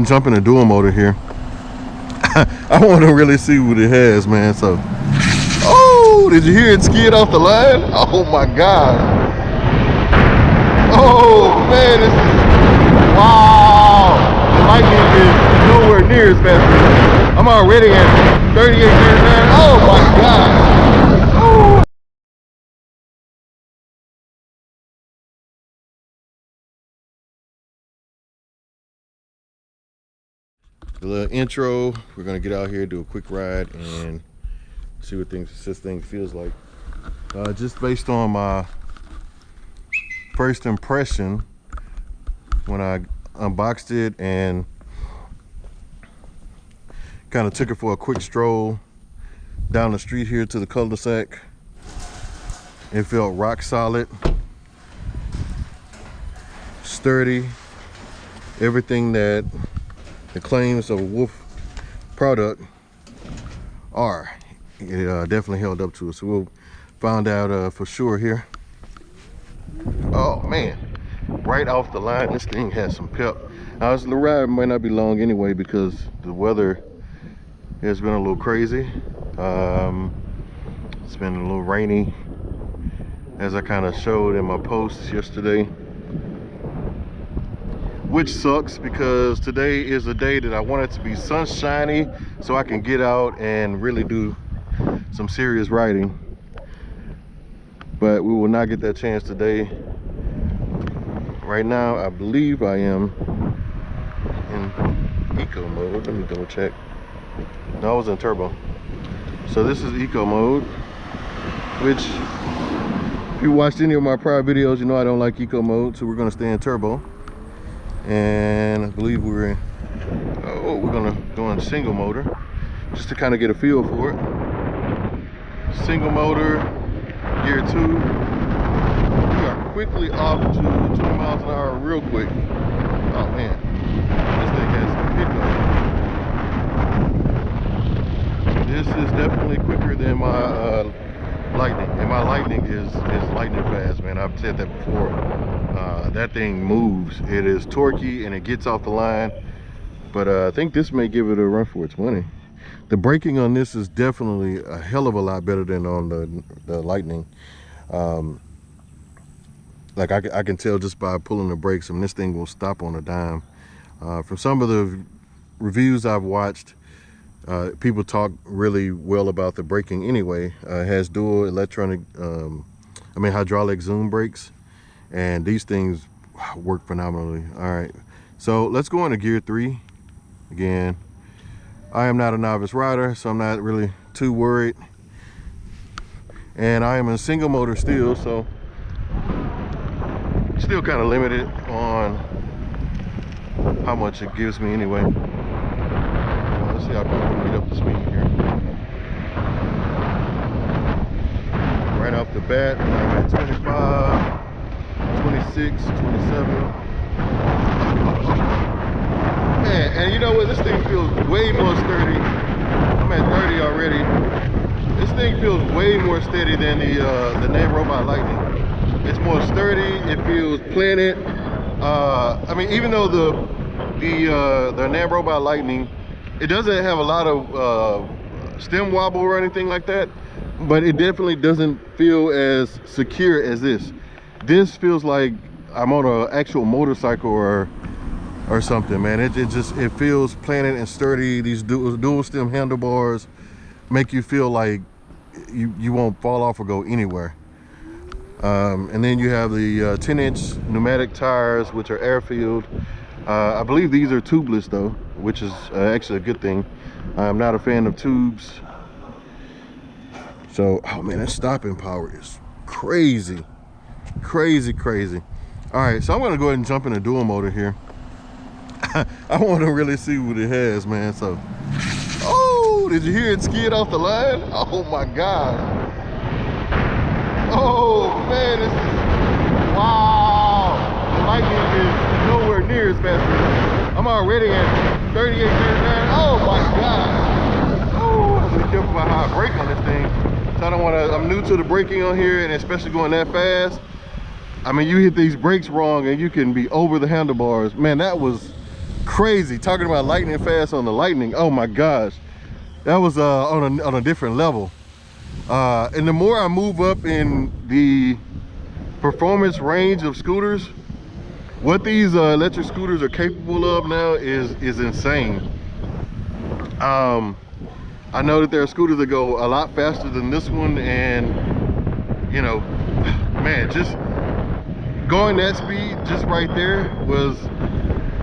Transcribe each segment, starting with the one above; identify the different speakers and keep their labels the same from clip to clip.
Speaker 1: Jump in the dual motor here. I want to really see what it has, man. So, oh, did you hear it skid off the line? Oh my God. Oh man, this is, wow. The Lightning is nowhere near as fast. I'm already at 38, 39. Oh my God. Oh. A little intro. We're gonna get out here, do a quick ride, and see what this thing feels like. Just based on my first impression when I unboxed it and kind of took it for a quick stroll down the street here to the cul-de-sac. It felt rock solid, sturdy, everything that the claims of a Wolf product are. It definitely held up to it, so we'll find out for sure here. Oh man, right off the line, this thing has some pep. Now the ride might not be long anyway because the weather has been a little crazy. It's been a little rainy, as I kind of showed in my posts yesterday, which sucks because today is a day that I want it to be sunshiny so I can get out and really do some serious riding. But we will not get that chance today. Right now, I believe I am in eco mode. Let me double check. No, I was in turbo. So this is eco mode, which if you watched any of my prior videos, you know I don't like eco mode, so we're gonna stay in turbo. And I believe we're gonna go in single motor just to kind of get a feel for it. Single motor, gear 2. We are quickly off to 20 miles an hour real quick. Oh man, this thing has some pickup. This is definitely quicker than my Lightning, and my Lightning is lightning fast, man. I've said that before. That thing moves. It is torquey and it gets off the line, but I think this may give it a run for its money. The braking on this is definitely a hell of a lot better than on the Lightning. Like I can tell just by pulling the brakes, and this thing will stop on a dime. From some of the reviews I've watched, people talk really well about the braking anyway. It has dual electronic, hydraulic zoom brakes, and these things work phenomenally. All right, so let's go into gear 3 again. I am not a novice rider, so I'm not really too worried, and I am in single motor still, so still kind of limited on how much it gives me anyway. Let's see how quick we can get up to speed here. Right off the bat, I'm at 25, 26, 27. Man, and you know what? This thing feels way more sturdy. I'm at 30 already. This thing feels way more steady than the Name Robot Lightning. It's more sturdy. It feels planted. Even though the Name Robot Lightning, it doesn't have a lot of stem wobble or anything like that, but it definitely doesn't feel as secure as this. This feels like I'm on an actual motorcycle or something, man. It feels planted and sturdy. These dual stem handlebars make you feel like you won't fall off or go anywhere. And then you have the 10-inch pneumatic tires, which are air-filled. I believe these are tubeless though, which is actually a good thing. I'm not a fan of tubes. So, oh man, that stopping power is crazy. Crazy. All right, so I'm gonna go ahead and jump in the dual motor here. I want to really see what it has, man. So, oh, did you hear it skid off the line? Oh my God. Oh man, this is, wow. The Lightning is nowhere near as fast. I'm already at 38, 39. Oh my God. Oh, I'm gonna be careful about how I brake on this thing. So I don't want to, I'm new to the braking on here, and especially going that fast. I mean, you hit these brakes wrong and you can be over the handlebars. Man, that was crazy. Talking about lightning fast on the Lightning. Oh my gosh, that was on a different level. And the more I move up in the performance range of scooters, what these electric scooters are capable of now is insane. I know that there are scooters that go a lot faster than this one, and you know, man, just going that speed just right there was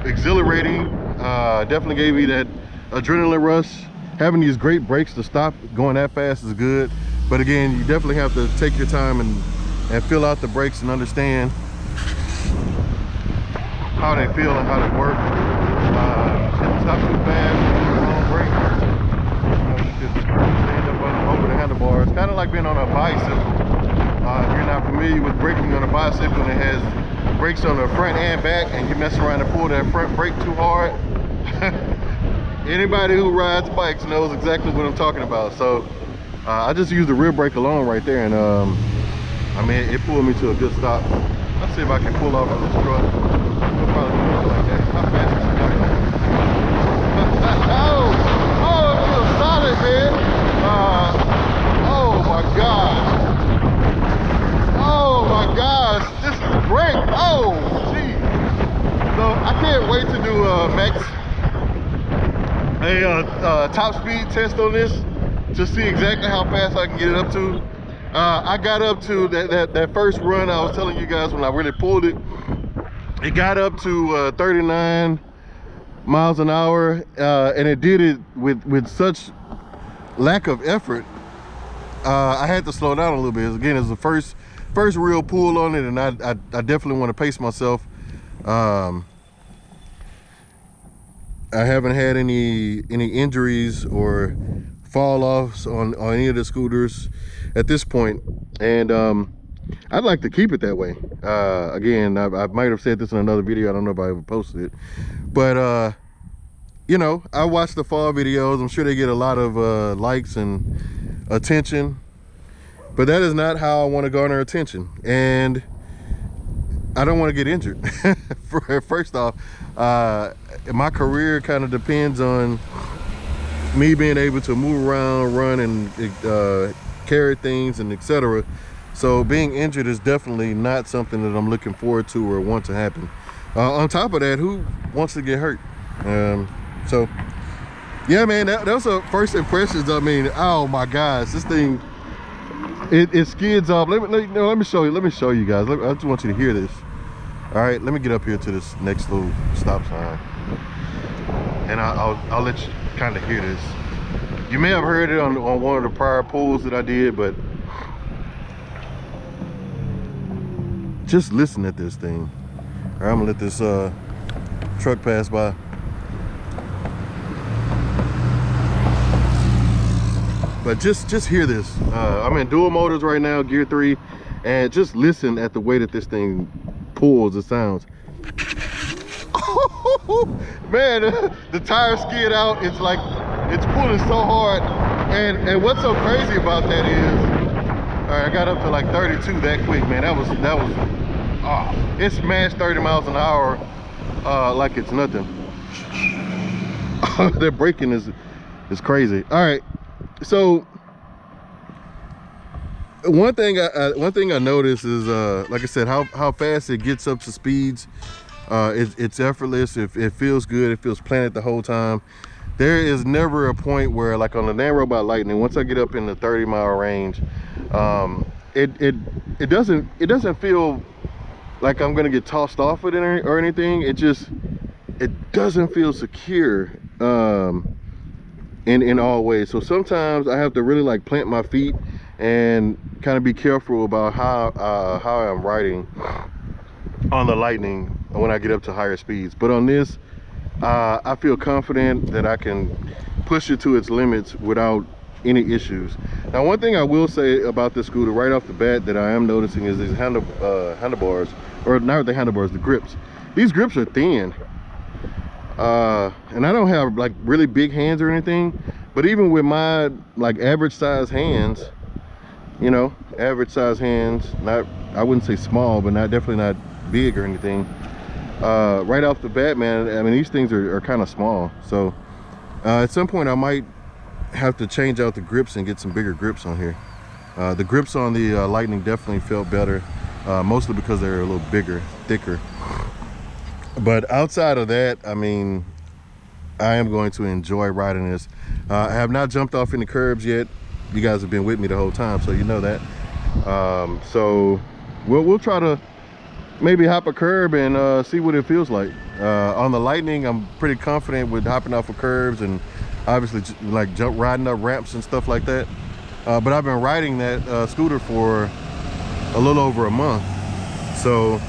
Speaker 1: exhilarating. Definitely gave me that adrenaline rush. Having these great brakes to stop going that fast is good, but again, you definitely have to take your time and feel out the brakes and understand how they feel and how they work. Shouldn't stop too fast, long brake. You just stand up over the handlebars, kind of like being on a bicycle. If you're not familiar with braking on a bicycle and it has brakes on the front and back, and you mess around and pull that front brake too hard, anybody who rides bikes knows exactly what I'm talking about. So I just used the rear brake alone right there, and I mean, it pulled me to a good stop. Let's see if I can pull off of this truck. It'll probably do like that. How fast is it going? Oh, it feels solid, man. Oh my gosh. Oh my gosh, this is great. Oh, geez. So I can't wait to do a top speed test on this to see exactly how fast I can get it up to. I got up to that first run I was telling you guys when I really pulled it. It got up to 39 miles an hour, and it did it with such lack of effort. I had to slow down a little bit. Again, it's the first real pull on it, and I definitely want to pace myself. I haven't had any injuries or fall offs on any of the scooters at this point, and I'd like to keep it that way. Again, I might have said this in another video. I don't know if I ever posted it, but you know, I watch the fall videos. I'm sure they get a lot of likes and attention, but that is not how I want to garner attention, and I don't want to get injured. First off, my career kind of depends on me being able to move around, run, and carry things, and etc. So being injured is definitely not something that I'm looking forward to or want to happen. On top of that, who wants to get hurt? So yeah, man, that was a first impressions. I mean, oh my gosh, this thing, it skids off. Let me show you guys. I just want you to hear this. All right, let me get up here to this next little stop sign, and I'll let you kind of hear this. You may have heard it on one of the prior pulls that I did, but just listen at this thing. All right, I'm gonna let this truck pass by. But just hear this. I'm in dual motors right now, gear 3, and just listen at the way that this thing pulls. It sounds. Man, the tires skid out. It's like it's pulling so hard, and what's so crazy about that is, all right, I got up to like 32 that quick, man. That was it smashed 30 miles an hour like it's nothing. Their braking is crazy. All right, so one thing I noticed is like I said, how fast it gets up to speeds. It's effortless. It feels good. It feels planted the whole time. There is never a point where, like on the Land Robot Lightning, once I get up in the 30-mile range, it doesn't feel like I'm gonna get tossed off with it or anything. It doesn't feel secure in all ways. So sometimes I have to really like plant my feet and kind of be careful about how I'm riding on the Lightning when I get up to higher speeds. But on this, I feel confident that I can push it to its limits without any issues. Now, one thing I will say about this scooter right off the bat that I am noticing is these handlebars, or not the handlebars, the grips. These grips are thin, and I don't have like really big hands or anything, but even with my like average size hands, you know, average size hands, not, I wouldn't say small, but definitely not big or anything, right off the bat, man, I mean, these things are kind of small. So at some point I might have to change out the grips and get some bigger grips on here. The grips on the Lightning definitely felt better, mostly because they're a little bigger, thicker. But outside of that, I mean, I am going to enjoy riding this. I have not jumped off any curbs yet. You guys have been with me the whole time, so you know that. So we'll try to maybe hop a curb and see what it feels like. On the Lightning, I'm pretty confident with hopping off of curbs and obviously like riding up ramps and stuff like that. But I've been riding that scooter for a little over a month. So,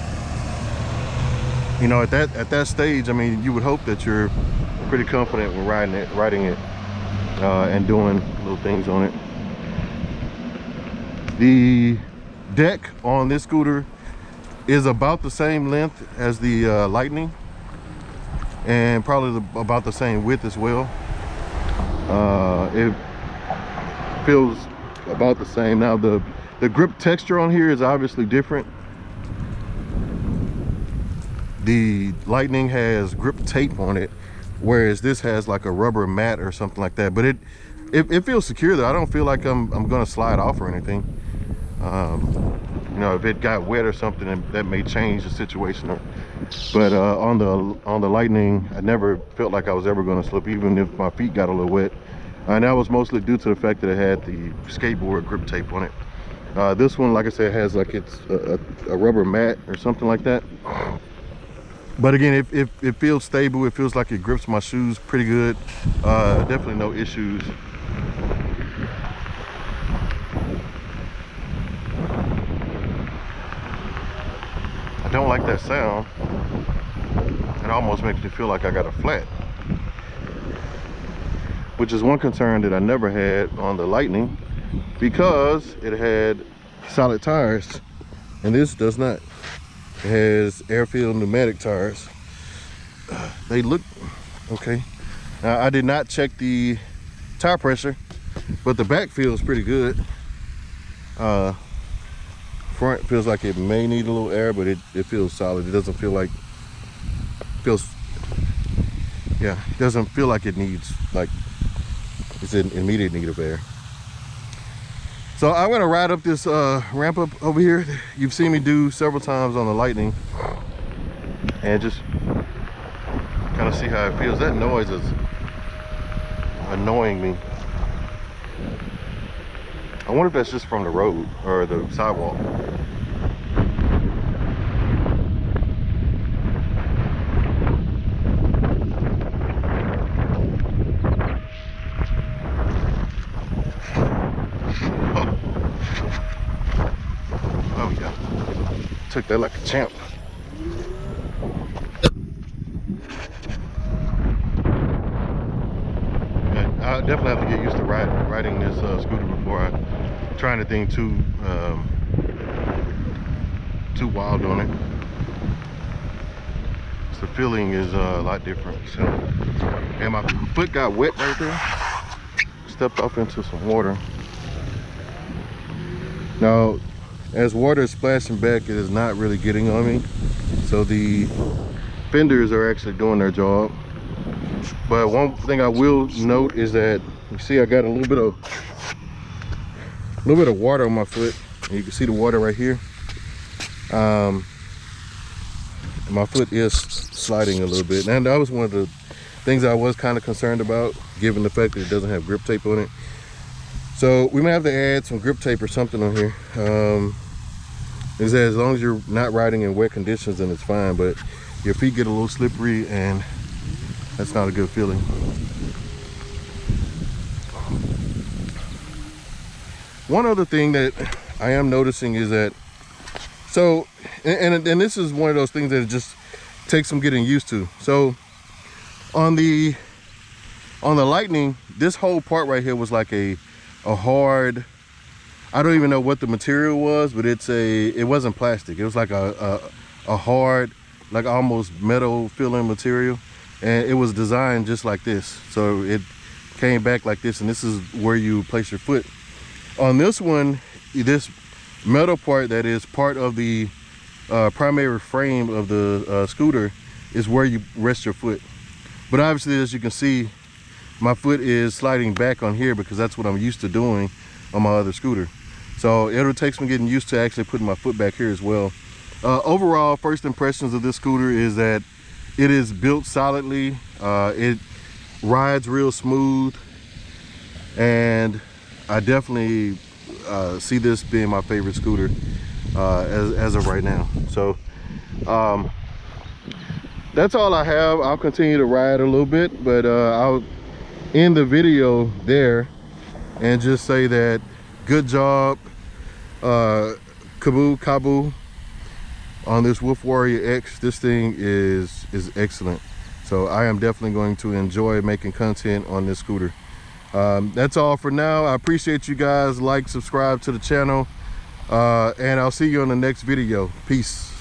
Speaker 1: you know, at that stage, I mean, you would hope that you're pretty confident with riding it and doing little things on it. The deck on this scooter is about the same length as the Lightning, and probably about the same width as well. It feels about the same. Now the grip texture on here is obviously different. The Lightning has grip tape on it, whereas this has like a rubber mat or something like that. But it feels secure though. I don't feel like I'm gonna slide off or anything. You know, if it got wet or something, that may change the situation. But on the Lightning, I never felt like I was ever going to slip, even if my feet got a little wet. And that was mostly due to the fact that it had the skateboard grip tape on it. This one, like I said, has like it's a rubber mat or something like that. But again, it feels stable. It feels like it grips my shoes pretty good. Definitely no issues. I don't like that sound. It almost makes me feel like I got a flat, which is one concern that I never had on the Lightning, because it had solid tires and this does not. It has air-filled pneumatic tires. They look okay. Now, I did not check the tire pressure, but the back feels pretty good. Front feels like it may need a little air, but it feels solid. It doesn't feel like it doesn't feel like it needs, like it's in immediate need of air. So I'm gonna ride up this ramp up over here. You've seen me do several times on the Lightning, and just kind of see how it feels. That noise is annoying me. I wonder if that's just from the road or the sidewalk. Oh yeah, took that like a champ. I definitely have to get used to riding this scooter before I try anything too wild on it. So the feeling is a lot different. So, and my foot got wet right there. Stepped off into some water. Now, as water is splashing back, it is not really getting on me. So the fenders are actually doing their job. But one thing I will note is that you see I got a little bit of water on my foot. And you can see the water right here. My foot is sliding a little bit, and that was one of the things I was kind of concerned about, given the fact that it doesn't have grip tape on it. So we may have to add some grip tape or something on here. It says as long as you're not riding in wet conditions, then it's fine, but your feet get a little slippery and that's not a good feeling. One other thing that I am noticing is that, so, and this is one of those things that it just takes some getting used to. So on the Lightning, this whole part right here was like a hard, I don't even know what the material was, but it wasn't plastic. It was like a hard, like almost metal feeling material. And it was designed just like this. So it came back like this, and this is where you place your foot. On this one, this metal part that is part of the primary frame of the scooter is where you rest your foot. But obviously, as you can see, my foot is sliding back on here because that's what I'm used to doing on my other scooter. So it'll take some getting used to actually putting my foot back here as well. Overall, first impressions of this scooter is that it is built solidly. It rides real smooth, and I definitely see this being my favorite scooter as of right now. So that's all I have. I'll continue to ride a little bit, but I'll end the video there and just say that good job, Kaabo, on this Wolf Warrior X. This thing is excellent. So I am definitely going to enjoy making content on this scooter. That's all for now. I appreciate you guys. Like, subscribe to the channel, and I'll see you on the next video. Peace.